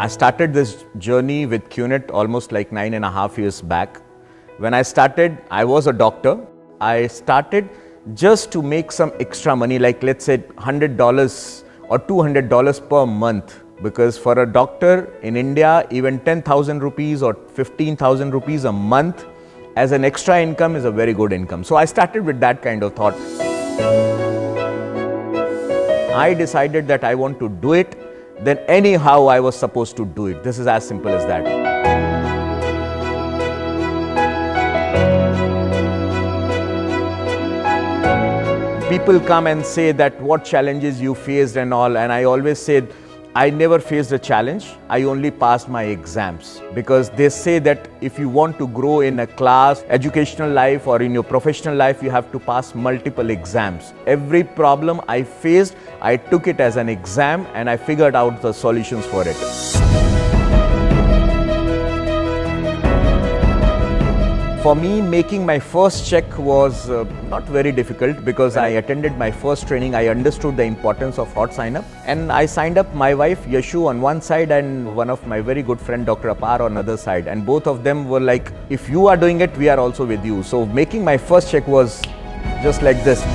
I started this journey with QNet almost like 9.5 years back. When I started, I was a doctor. I started just to make some extra money, like let's say $100 or $200 per month. Because for a doctor in India, even 10,000 rupees or 15,000 rupees a month as an extra income is a very good income. So I started with that kind of thought. I decided that I want to do it, then anyhow I was supposed to do it. This is as simple as that. People come and say that what challenges you faced and all, and I always said, I never faced a challenge, I only passed my exams. Because they say that if you want to grow in a class, educational life or in your professional life, you have to pass multiple exams. Every problem I faced, I took it as an exam and I figured out the solutions for it. For me, making my first check was not very difficult because I attended my first training. I understood the importance of hot sign up, and I signed up my wife Yashu on one side and one of my very good friend Dr. Apar on the other side, and both of them were like, if you are doing it, we are also with you. So making my first check was just like this.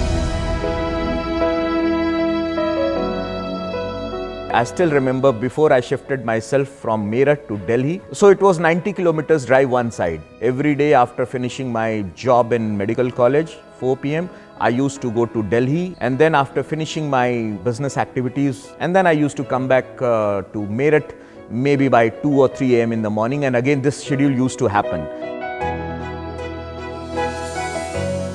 I still remember before I shifted myself from Meerut to Delhi. So it was 90 kilometers drive one side. Every day after finishing my job in medical college, 4 p.m, I used to go to Delhi, and then after finishing my business activities, and then I used to come back to Meerut maybe by 2 or 3 a.m. in the morning, and again this schedule used to happen.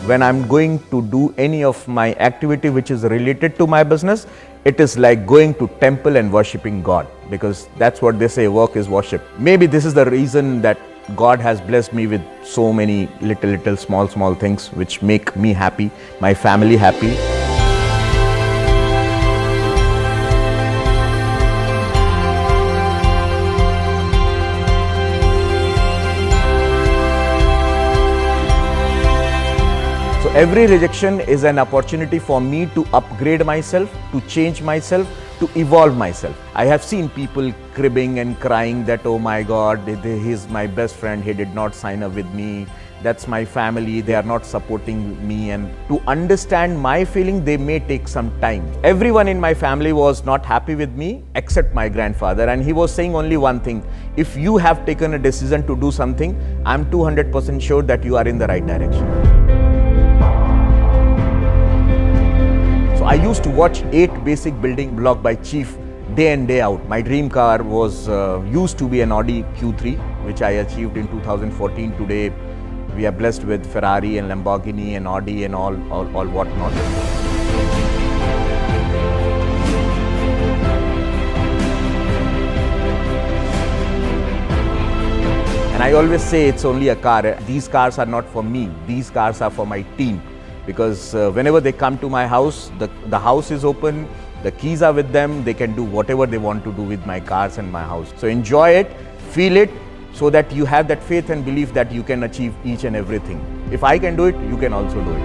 When I'm going to do any of my activity which is related to my business, it is like going to temple and worshipping God, because that's what they say, work is worship. Maybe this is the reason that God has blessed me with so many little small things which make me happy, my family happy. So every rejection is an opportunity for me to upgrade myself, to change myself, to evolve myself. I have seen people cribbing and crying that, oh my God, he's my best friend, he did not sign up with me, that's my family, they are not supporting me. And to understand my feeling, they may take some time. Everyone in my family was not happy with me except my grandfather, and he was saying only one thing: if you have taken a decision to do something, I'm 200% sure that you are in the right direction. So I used to watch 8 basic building block by Chief day in, day out. My dream car was used to be an Audi Q3, which I achieved in 2014. Today, we are blessed with Ferrari and Lamborghini and Audi and all whatnot. And I always say it's only a car. These cars are not for me. These cars are for my team. Because whenever they come to my house, the house is open, the keys are with them, they can do whatever they want to do with my cars and my house. So enjoy it, feel it, so that you have that faith and belief that you can achieve each and everything. If I can do it, you can also do it.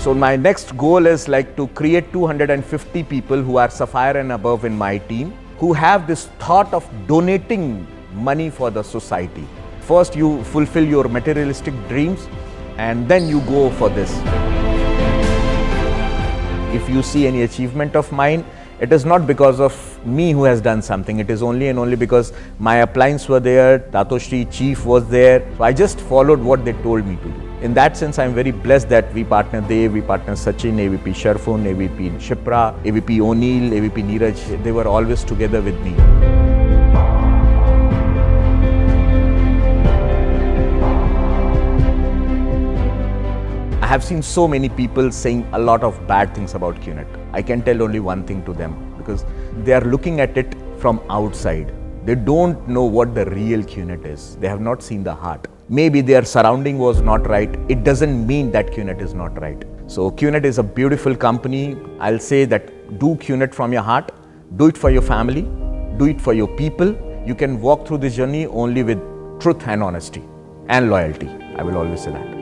So my next goal is like to create 250 people who are Sapphire and above in my team, who have this thought of donating money for the society. First you fulfill your materialistic dreams and then you go for this. If you see any achievement of mine, it is not because of me who has done something. It is only and only because my appliances were there, Datoshri Chief was there. So I just followed what they told me to do. In that sense, I am very blessed that we partner Dev, we partner Sachin, AVP Sharfun, AVP Shipra, AVP O'Neill, AVP Neeraj. They were always together with me. I have seen so many people saying a lot of bad things about QNet. I can tell only one thing to them, because they are looking at it from outside. They don't know what the real QNet is. They have not seen the heart. Maybe their surrounding was not right. It doesn't mean that QNet is not right. So QNet is a beautiful company. I'll say that do QNet from your heart. Do it for your family. Do it for your people. You can walk through this journey only with truth and honesty and loyalty. I will always say that.